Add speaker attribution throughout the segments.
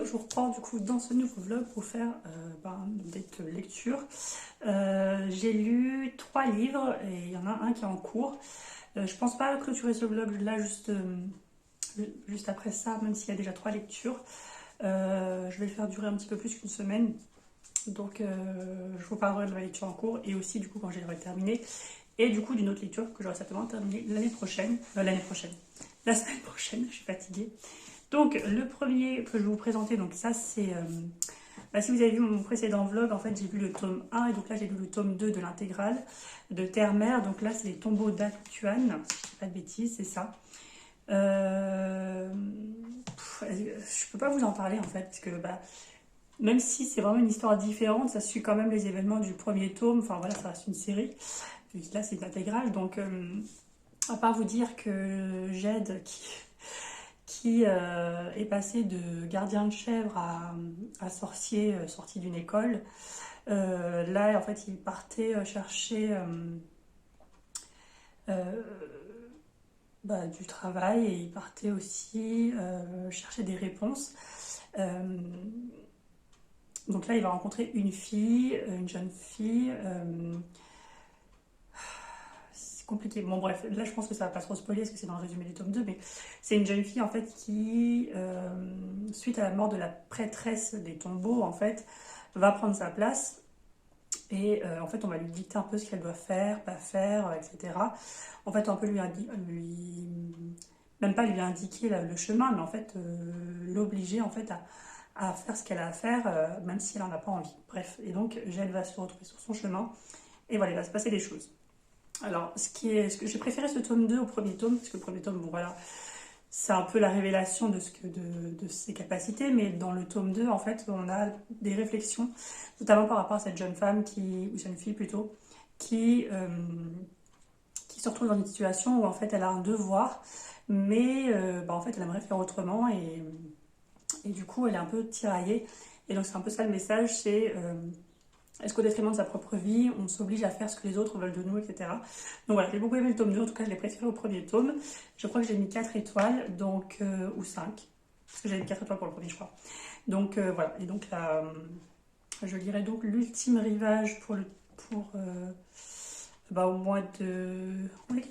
Speaker 1: je vous reprends du coup dans ce nouveau vlog pour faire des lectures. J'ai lu 3 livres et il y en a un qui est en cours. Je pense pas clôturer ce vlog là juste après ça, même s'il y a déjà 3 lectures. Je vais le faire durer un petit peu plus qu'une semaine. Donc je vous parlerai de ma lecture en cours et aussi du coup quand je l'aurai terminée. Et du coup d'une autre lecture que j'aurai certainement terminée la semaine prochaine, je suis fatiguée. Donc le premier que je vais vous présenter, donc ça c'est, si vous avez vu mon précédent vlog, en fait j'ai lu le tome 1 et donc là j'ai lu le tome 2 de l'intégrale de Terre-Mère. Donc là c'est les tombeaux d'Atuan, si je dis pas de bêtises, c'est ça. Je peux pas vous en parler en fait, parce que même si c'est vraiment une histoire différente, ça suit quand même les événements du premier tome, enfin voilà, ça reste une série. Là c'est une intégrale, donc à part vous dire que Jed qui est passé de gardien de chèvre à sorcier sorti d'une école. Là, en fait, il partait chercher du travail et il partait aussi chercher des réponses. Donc là, il va rencontrer une fille, une jeune fille. C'est compliqué. Bon, bref, là, je pense que ça va pas trop spoiler parce que c'est dans le résumé du tome 2, mais c'est une jeune fille en fait qui, suite à la mort de la prêtresse des tombeaux, en fait, va prendre sa place. Et en fait, on va lui dicter un peu ce qu'elle doit faire, pas faire, etc. En fait, on peut même pas lui indiquer le chemin, mais en fait, l'obliger en fait à faire ce qu'elle a à faire, même si elle en a pas envie. Bref, et donc, Jade va se retrouver sur son chemin, et voilà, il va se passer des choses. Alors, ce que j'ai préféré ce tome 2 au premier tome, parce que le premier tome, bon voilà, c'est un peu la révélation de ses capacités, mais dans le tome 2, en fait, on a des réflexions, notamment par rapport à cette jeune femme, ou jeune fille plutôt, qui se retrouve dans une situation où en fait elle a un devoir, mais en fait elle aimerait faire autrement, et du coup elle est un peu tiraillée. Et donc c'est un peu ça le message, c'est est-ce qu'au détriment de sa propre vie, on s'oblige à faire ce que les autres veulent de nous, etc. Donc voilà, j'ai beaucoup aimé le tome 2, en tout cas je l'ai préféré au premier tome. Je crois que j'ai mis 4 étoiles, donc, ou 5, parce que j'avais mis 4 étoiles pour le premier, je crois. Donc voilà, et donc là, je lirai donc l'ultime rivage au mois de... On est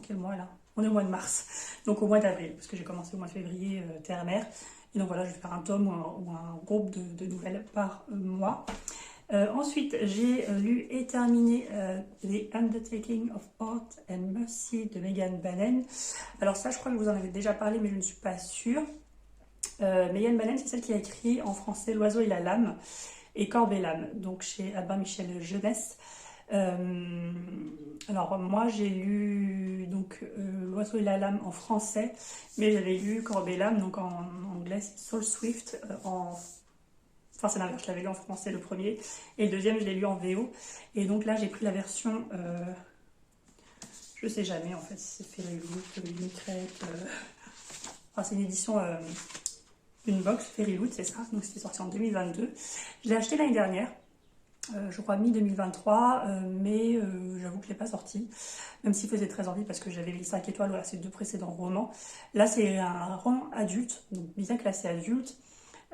Speaker 1: quel mois là? On est au mois de mars, donc au mois d'avril, parce que j'ai commencé au mois de février, Terre-Mère. Et donc voilà, je vais faire un tome ou un groupe de nouvelles par mois. Ensuite, j'ai lu et terminé The Undertaking of Art and Mercy de Megan Bannon. Alors ça, je crois que vous en avez déjà parlé, mais je ne suis pas sûre. Megan Bannon, c'est celle qui a écrit en français L'Oiseau et la Lame et Corbe et l'âme, donc chez Albin Michel Jeunesse. Alors moi j'ai lu donc L'Oiseau et la Lame en français, mais j'avais lu Corbe et l'âme, donc en anglais c'est Soul Swift, enfin c'est l'inverse, je l'avais lu en français le premier, et le deuxième je l'ai lu en VO, et donc là j'ai pris la version, je sais jamais en fait si c'est Fairyloot, Unicrate, enfin c'est une édition, une box Fairyloot, c'est ça, donc c'était sorti en 2022, je l'ai acheté l'année dernière, je crois mi-2023, mais j'avoue que je ne l'ai pas sorti, même s'il faisait très envie parce que j'avais mis 5 étoiles à ces 2 précédents romans. Là c'est un roman adulte, donc bien classé adulte,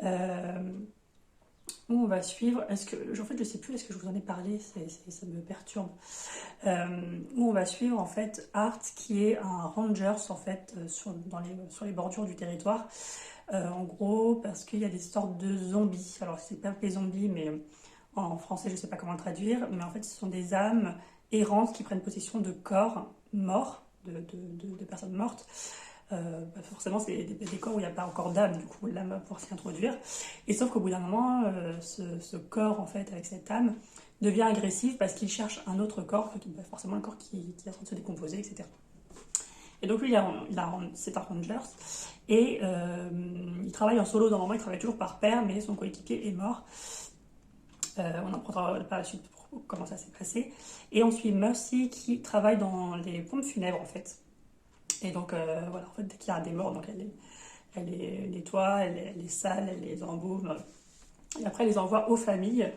Speaker 1: où on va suivre, en fait je sais plus, est-ce que je vous en ai parlé, ça me perturbe, où on va suivre en fait Art qui est un rangers en fait sur les bordures du territoire, en gros parce qu'il y a des sortes de zombies, alors c'est pas des zombies mais en français je sais pas comment le traduire, mais en fait ce sont des âmes errantes qui prennent possession de corps morts, de personnes mortes. Forcément c'est des corps où il n'y a pas encore d'âme, du coup l'âme va pouvoir s'y introduire, et sauf qu'au bout d'un moment ce corps en fait avec cette âme devient agressif parce qu'il cherche un autre corps, forcément un corps qui est en train de se décomposer, etc. Et donc lui c'est un ranger, et il travaille en solo, normalement il travaille toujours par paire, mais son coéquipier est mort. On en prendra par la suite comment ça s'est passé. Et on suit Mercy qui travaille dans les pompes funèbres en fait. Et donc voilà, en fait, dès qu'il y a des morts, donc elle les nettoie, elle les sale, elle les embaume. Et après, elle les envoie aux familles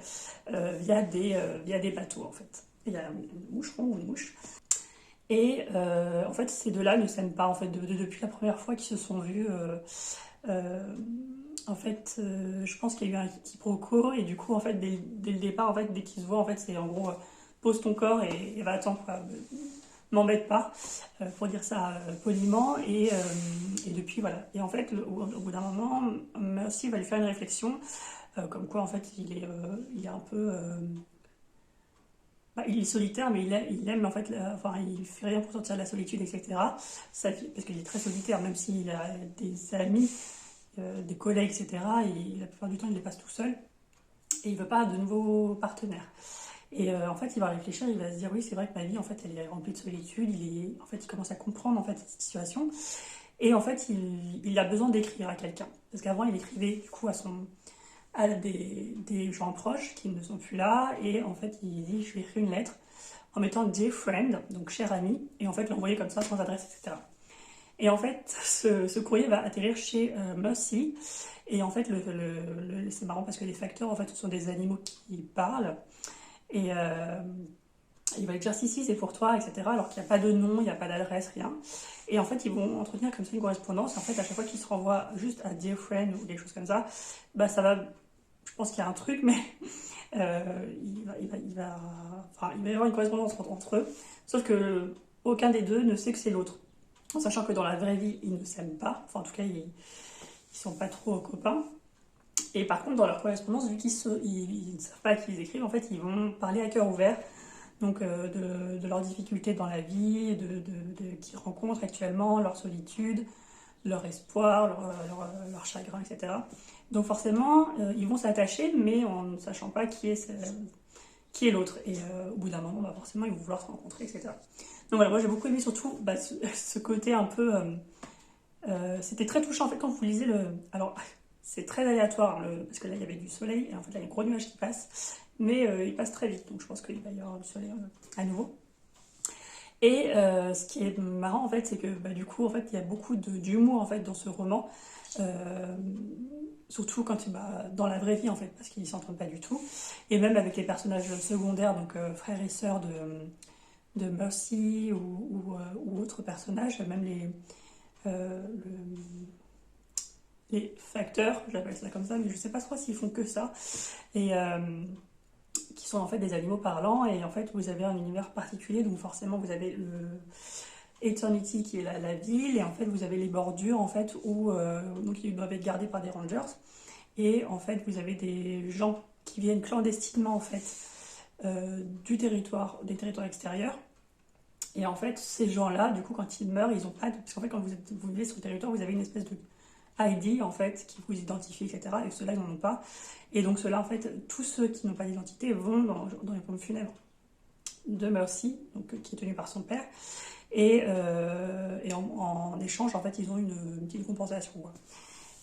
Speaker 1: via des bateaux en fait. Il y a une moucheron ou une mouche. Et en fait, ces deux-là ne s'aiment pas en fait depuis la première fois qu'ils se sont vus. En fait, je pense qu'il y a eu un quiproquo et du coup, en fait, dès le départ, en fait, dès qu'ils se voient, en fait, c'est en gros, pose ton corps et va-t'en, quoi. M'embête pas, pour dire ça poliment. Et depuis, voilà. Et en fait, au bout d'un moment, Mercy va lui faire une réflexion, comme quoi, en fait, il est un peu... bah, il est solitaire, mais il aime en fait, enfin, il fait rien pour sortir de la solitude, etc. Parce qu'il est très solitaire, même s'il a des amis, des collègues, etc. Et la plupart du temps, il les passe tout seul. Et il veut pas de nouveaux partenaires. Et en fait, il va réfléchir, il va se dire oui, c'est vrai que ma vie, en fait, elle est remplie de solitude. En fait, il commence à comprendre en fait cette situation. Et en fait, il a besoin d'écrire à quelqu'un. Parce qu'avant, il écrivait du coup à des gens proches qui ne sont plus là. Et en fait, il dit je vais écrire une lettre en mettant Dear Friend, donc cher ami, et en fait l'envoyer comme ça sans adresse, etc. Et en fait, ce courrier va atterrir chez Mercy. Et en fait, c'est marrant parce que les facteurs, en fait, ce sont des animaux qui parlent. Et il va lui dire si, c'est pour toi, etc. Alors qu'il n'y a pas de nom, il n'y a pas d'adresse, rien. Et en fait, ils vont entretenir comme ça une correspondance. En fait, à chaque fois qu'ils se renvoient juste à Dear Friend ou des choses comme ça, bah ça va. Je pense qu'il y a un truc, mais enfin, il va y avoir une correspondance entre eux. Sauf que aucun des deux ne sait que c'est l'autre. En sachant que dans la vraie vie, ils ne s'aiment pas. Enfin, en tout cas, ils sont pas trop copains. Et par contre, dans leur correspondance, vu qu'ils ne savent pas à qui ils écrivent, en fait, ils vont parler à cœur ouvert. Donc, de leurs difficultés dans la vie, qu'ils rencontrent actuellement, leur solitude, leur espoir, leur chagrin, etc. Donc forcément, ils vont s'attacher, mais en ne sachant pas qui est l'autre. Et au bout d'un moment, bah, forcément, ils vont vouloir se rencontrer, etc. Donc voilà, moi j'ai beaucoup aimé surtout bah, ce côté un peu... c'était très touchant en fait quand vous lisez le... Alors, c'est très aléatoire, hein, parce que là, il y avait du soleil, et en fait, là, il y a un gros nuage qui passe, mais il passe très vite, donc je pense qu'il va y avoir du soleil à nouveau. Et ce qui est marrant en fait, c'est que bah, du coup, en fait, il y a beaucoup d'humour en fait dans ce roman. Euh, Surtout quand bah, dans la vraie vie en fait, parce qu'ils ne s'entendent pas du tout. Et même avec les personnages secondaires, donc frères et sœurs de Mercy ou autres personnages, même les facteurs, j'appelle ça comme ça, mais je ne sais pas trop s'ils font que ça. Et qui sont en fait des animaux parlants. Et en fait, vous avez un univers particulier, donc forcément, vous avez le Eternity qui est la ville, et en fait vous avez les bordures en fait où donc ils doivent être gardés par des rangers, et en fait vous avez des gens qui viennent clandestinement en fait des territoires extérieurs, et en fait ces gens-là du coup quand ils meurent ils ont pas parce qu'en fait quand vous vivez sur le territoire vous avez une espèce de ID en fait qui vous identifie, etc., et ceux-là ils n'en ont pas, et donc ceux-là en fait tous ceux qui n'ont pas d'identité vont dans les pompes funèbres de Mercy, donc qui est tenu par son père. Et en échange, en fait, ils ont une petite compensation, quoi.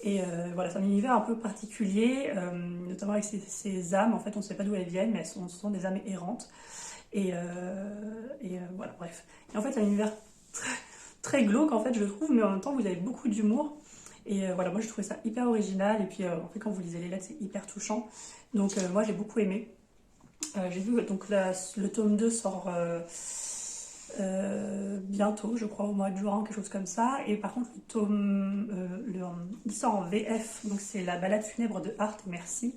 Speaker 1: Et voilà, c'est un univers un peu particulier, notamment avec ces âmes. En fait, on ne sait pas d'où elles viennent, mais ce sont des âmes errantes. Et voilà, bref. Et en fait, c'est un univers très, très glauque, en fait, je trouve, mais en même temps, vous avez beaucoup d'humour. Et voilà, moi, j'ai trouvé ça hyper original. Et puis, en fait, quand vous lisez les lettres, c'est hyper touchant. Donc, moi, j'ai beaucoup aimé. J'ai vu, donc, le tome 2 sort... bientôt, je crois au mois de juin, quelque chose comme ça. Et par contre, il sort en VF, donc c'est la balade funèbre de Art et Merci,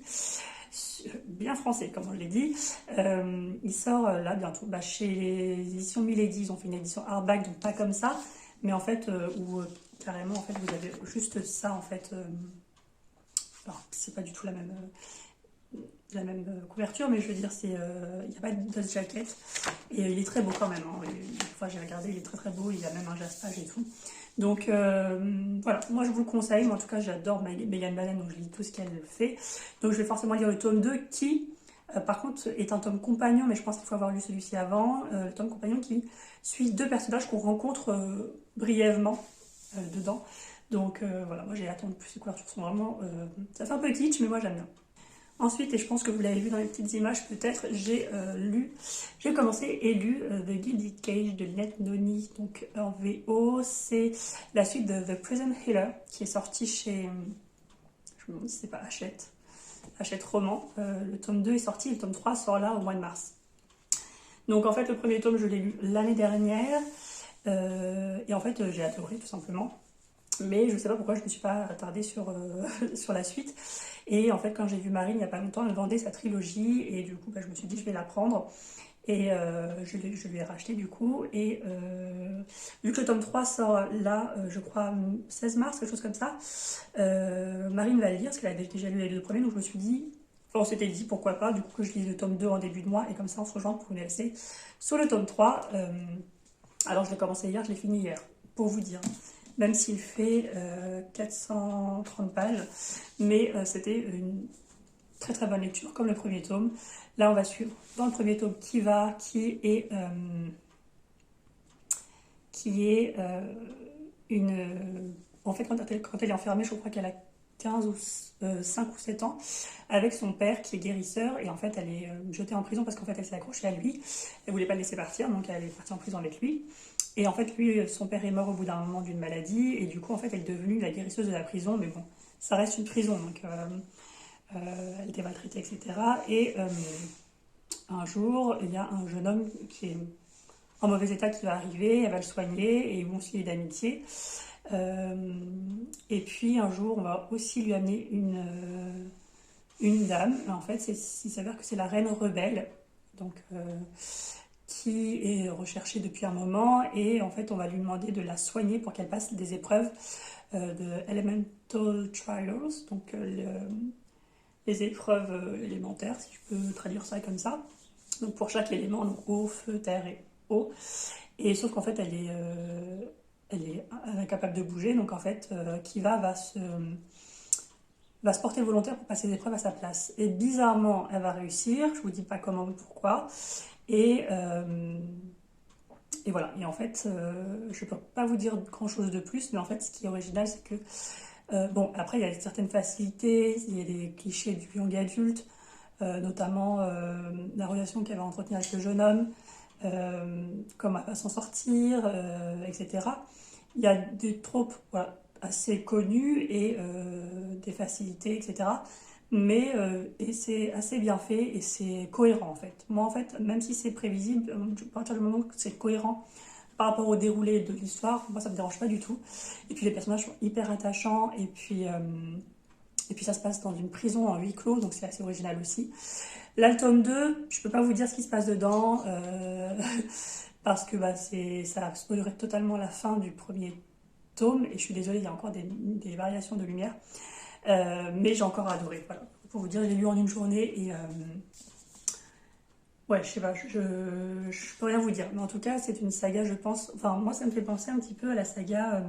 Speaker 1: bien français comme on l'ai dit. Il sort là bientôt chez les éditions Milady. Ils ont fait une édition hardback, donc pas comme ça, mais en fait où carrément en fait vous avez juste ça en fait. Alors, c'est pas du tout la même couverture, mais je veux dire, il n'y a pas de dust jacket, et il est très beau quand même, hein. Enfin, j'ai regardé, il est très très beau, il y a même un jaspage et tout. Donc voilà, moi je vous le conseille, mais en tout cas j'adore Megan Balen, donc je lis tout ce qu'elle fait. Donc je vais forcément lire le tome 2 qui, par contre, est un tome compagnon, mais je pense qu'il faut avoir lu celui-ci avant. Le tome compagnon qui suit deux personnages qu'on rencontre brièvement dedans. Donc voilà, moi j'ai hâte de plus, les couvertures sont vraiment... ça fait un peu kitsch, mais moi j'aime bien. Ensuite, et je pense que vous l'avez vu dans les petites images peut-être, j'ai commencé et lu The Gilded Cage de Lynette Noni, donc en VO. C'est la suite de The Prison Healer qui est sortie chez, je me demande si c'est pas Hachette Roman. Le tome 2 est sorti, le tome 3 sort là au mois de mars. Donc en fait, le premier tome, je l'ai lu l'année dernière, et en fait, j'ai adoré tout simplement. Mais je sais pas pourquoi je me suis pas attardée sur, sur la suite. Et en fait, quand j'ai vu Marine il y a pas longtemps, elle vendait sa trilogie. Et du coup, bah, je me suis dit, je vais la prendre. Et je lui ai racheté du coup. Et vu que le tome 3 sort là, je crois, 16 mars, quelque chose comme ça, Marine va le lire parce qu'elle a déjà lu les deux premiers. Donc je me suis dit, enfin, on s'était dit pourquoi pas, du coup, que je lise le tome 2 en début de mois. Et comme ça, on se rejoint pour une LC sur le tome 3. Alors je l'ai commencé hier, je l'ai fini hier, pour vous dire. Même s'il fait 430 pages. Mais c'était une très très bonne lecture, comme le premier tome. Là, on va suivre dans le premier tome Kiva, qui est une... En fait, quand elle est enfermée, je crois qu'elle a 15 ou 5 ou 7 ans, avec son père qui est guérisseur. Et en fait, elle est jetée en prison parce qu'en fait, elle s'est accrochée à lui. Elle voulait pas le laisser partir, donc elle est partie en prison avec lui. Et en fait, lui, son père est mort au bout d'un moment d'une maladie. Et du coup, en fait, elle est devenue la guérisseuse de la prison. Mais bon, ça reste une prison, donc elle était maltraitée, etc. Et un jour, il y a un jeune homme qui est en mauvais état qui va arriver, elle va le soigner et ils vont se lier d'amitié. Et puis un jour, on va aussi lui amener une dame. En fait, il s'avère que c'est la reine rebelle, donc qui est recherchée depuis un moment. Et en fait, on va lui demander de la soigner pour qu'elle passe des épreuves de Elemental Trials, donc les épreuves élémentaires, si je peux traduire ça comme ça. Donc pour chaque élément, donc eau, feu, terre et eau. Et sauf qu'en fait, elle est incapable de bouger. Donc en fait, Kiva va se porter volontaire pour passer l'épreuve à sa place. Et bizarrement, elle va réussir. Je vous dis pas comment ou pourquoi. Et, euh, et voilà. Et en fait, je peux pas vous dire grand chose de plus. Mais en fait, ce qui est original, c'est que bon, après, il y a certaines facilités. Il y a des clichés du young adulte. Notamment la relation qu'elle va entretenir avec le jeune homme, comment elle va s'en sortir, etc. Il y a des tropes voilà, assez connus et des facilités, etc. Mais et c'est assez bien fait et c'est cohérent en fait. Moi en fait, même si c'est prévisible, à partir du moment où c'est cohérent par rapport au déroulé de l'histoire, moi ça me dérange pas du tout. Et puis les personnages sont hyper attachants et puis ça se passe dans une prison en huis clos, donc c'est assez original aussi. Là, le tome 2, je peux pas vous dire ce qui se passe dedans, parce que bah, ça spoilerait totalement la fin du premier tome, et je suis désolée, il y a encore des variations de lumière, mais j'ai encore adoré, voilà. Pour vous dire, j'ai lu en une journée, et ouais, je sais pas, je peux rien vous dire, mais en tout cas, c'est une saga, je pense, enfin, moi, ça me fait penser un petit peu à la saga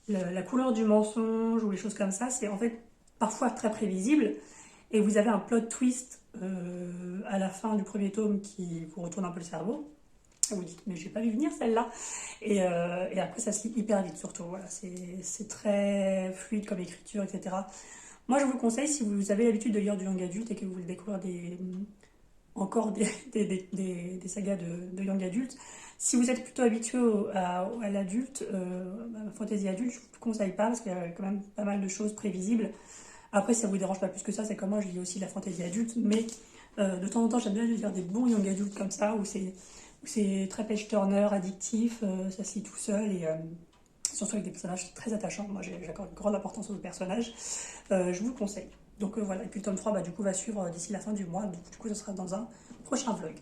Speaker 1: la couleur du mensonge, ou les choses comme ça, c'est en fait parfois très prévisible, et vous avez un plot twist à la fin du premier tome qui vous retourne un peu le cerveau. Et vous dites, mais j'ai pas vu venir celle-là. Et après, ça se lit hyper vite, surtout. Voilà, c'est très fluide comme écriture, etc. Moi, je vous conseille, si vous avez l'habitude de lire du young adulte et que vous voulez découvrir encore des sagas de young adulte, si vous êtes plutôt habitué à l'adulte, fantasy adulte, je ne vous conseille pas parce qu'il y a quand même pas mal de choses prévisibles. Après, si ça vous dérange pas plus que ça, c'est comme moi, je lis aussi la fantasy adulte, mais de temps en temps, j'aime bien lire des bons young adultes comme ça, où c'est très page-turner, addictif, ça se lit tout seul, et surtout avec des personnages très attachants. Moi, j'accorde une grande importance aux personnages. Je vous le conseille. Donc voilà, et puis le tome 3, bah, du coup, va suivre d'ici la fin du mois, donc du coup, ce sera dans un prochain vlog.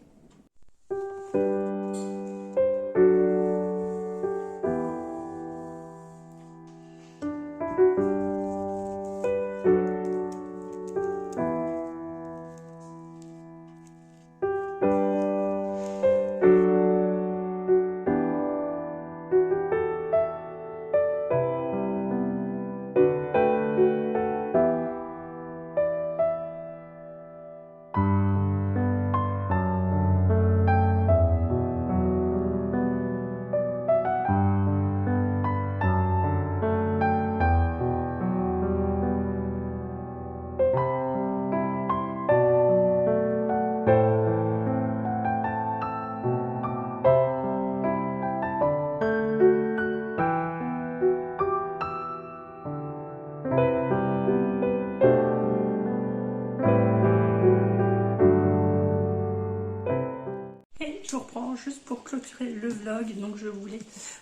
Speaker 1: clôturer le vlog, donc je voulais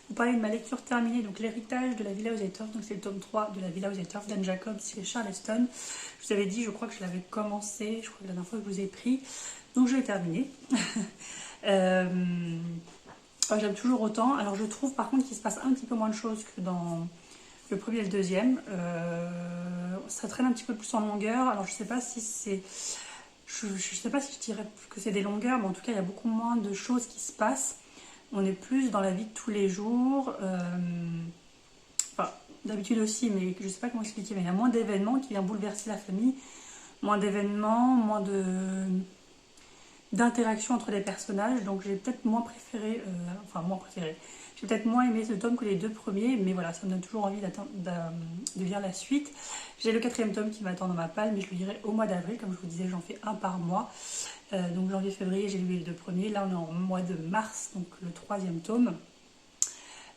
Speaker 1: vous parler de ma lecture terminée, donc l'héritage de la Villa aux Étoffes, donc c'est le tome 3 de la Villa aux Étoffes d'Anne Jacobs chez Charleston. Je vous avais dit, je crois que je l'avais commencé, je crois que la dernière fois que je vous ai pris, donc je l'ai terminé. J'aime toujours autant. Alors je trouve par contre qu'il se passe un petit peu moins de choses que dans le premier et le deuxième. Ça traîne un petit peu plus en longueur. Alors je sais pas si c'est... Je sais pas si je dirais que c'est des longueurs, mais en tout cas il y a beaucoup moins de choses qui se passent. On est plus dans la vie de tous les jours. Enfin, d'habitude aussi, mais je sais pas comment expliquer, mais il y a moins d'événements qui viennent bouleverser la famille. Moins d'événements, moins d'interaction entre les personnages, donc j'ai peut-être moins préféré, j'ai peut-être moins aimé ce tome que les deux premiers, mais voilà, ça me donne toujours envie de lire la suite. J'ai le 4e tome qui m'attend dans ma palle, mais je le lirai au mois d'avril, comme je vous disais, j'en fais un par mois, donc janvier, février, j'ai lu les deux premiers, là on est en mois de mars, donc le 3e tome.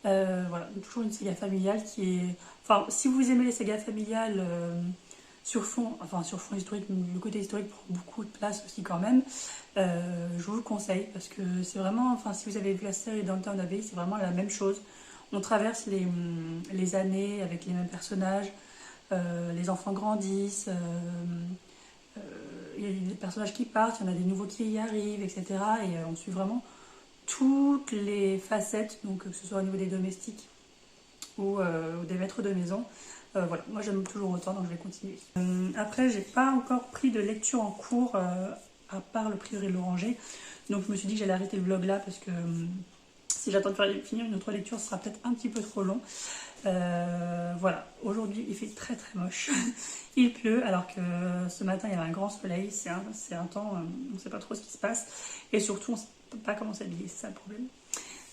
Speaker 1: Voilà, toujours une saga familiale qui est... Enfin, si vous aimez les sagas familiales... sur fond historique, le côté historique prend beaucoup de place aussi quand même. Je vous le conseille parce que c'est vraiment, enfin si vous avez vu la série Downton Abbey, c'est vraiment la même chose. On traverse les années avec les mêmes personnages, les enfants grandissent, il y a des personnages qui partent, il y en a des nouveaux qui y arrivent, etc. Et on suit vraiment toutes les facettes, donc que ce soit au niveau des domestiques ou des maîtres de maison. Voilà, moi j'aime toujours autant, donc je vais continuer. Après, j'ai pas encore pris de lecture en cours, à part le Prieuré de l'Oranger. Donc je me suis dit que j'allais arrêter le vlog là, parce que si j'attends de finir une autre lecture, ce sera peut-être un petit peu trop long. Voilà, aujourd'hui il fait très très moche. Il pleut, alors que ce matin il y avait un grand soleil. C'est un temps, on ne sait pas trop ce qui se passe. Et surtout, on ne sait pas comment s'habiller, c'est ça le problème.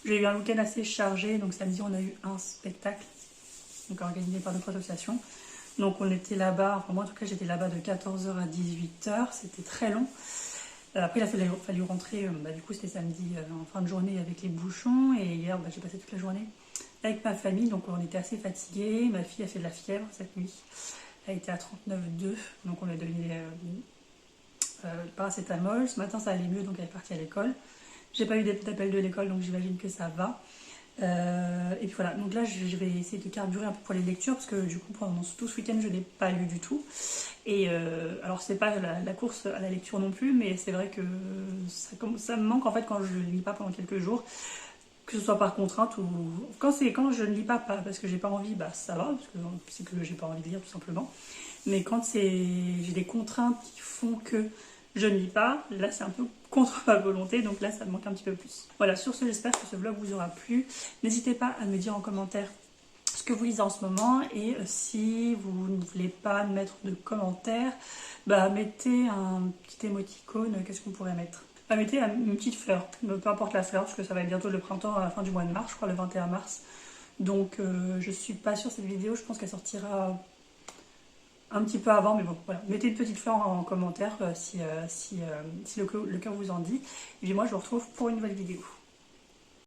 Speaker 1: J'ai eu un week-end assez chargé, donc samedi on a eu un spectacle, donc organisé par notre association. Donc on était là-bas, enfin moi en tout cas j'étais là-bas de 14 h à 18 h, c'était très long. Après il a fallu rentrer, du coup c'était samedi en fin de journée avec les bouchons, et hier j'ai passé toute la journée avec ma famille, donc on était assez fatigués. Ma fille a fait de la fièvre cette nuit, elle était à 39,2, donc on lui a donné paracétamol. Ce matin ça allait mieux, donc elle est partie à l'école. J'ai pas eu d'appel de l'école, donc j'imagine que ça va. Et puis voilà, donc là je vais essayer de carburer un peu pour les lectures, parce que du coup pendant tout ce week-end je n'ai pas lu du tout. Et alors c'est pas la course à la lecture non plus, mais c'est vrai que ça me manque en fait quand je ne lis pas pendant quelques jours, que ce soit par contrainte ou quand je ne lis pas parce que j'ai pas envie, bah ça va, parce que c'est que j'ai pas envie de lire tout simplement. Mais quand j'ai des contraintes qui font que je ne lis pas, là c'est un peu contre ma volonté, donc là ça me manque un petit peu plus. Voilà, sur ce, j'espère que ce vlog vous aura plu. N'hésitez pas à me dire en commentaire ce que vous lisez en ce moment, et si vous ne voulez pas mettre de commentaires, bah mettez un petit émoticône. Qu'est-ce qu'on pourrait mettre? Bah mettez une petite fleur, peu importe la fleur, parce que ça va être bientôt le printemps, à la fin du mois de mars, je crois le 21 mars. Donc je suis pas sûre cette vidéo, je pense qu'elle sortira un petit peu avant, mais bon, voilà. Mettez une petite fleur en commentaire si le cœur vous en dit. Et puis moi, je vous retrouve pour une nouvelle vidéo.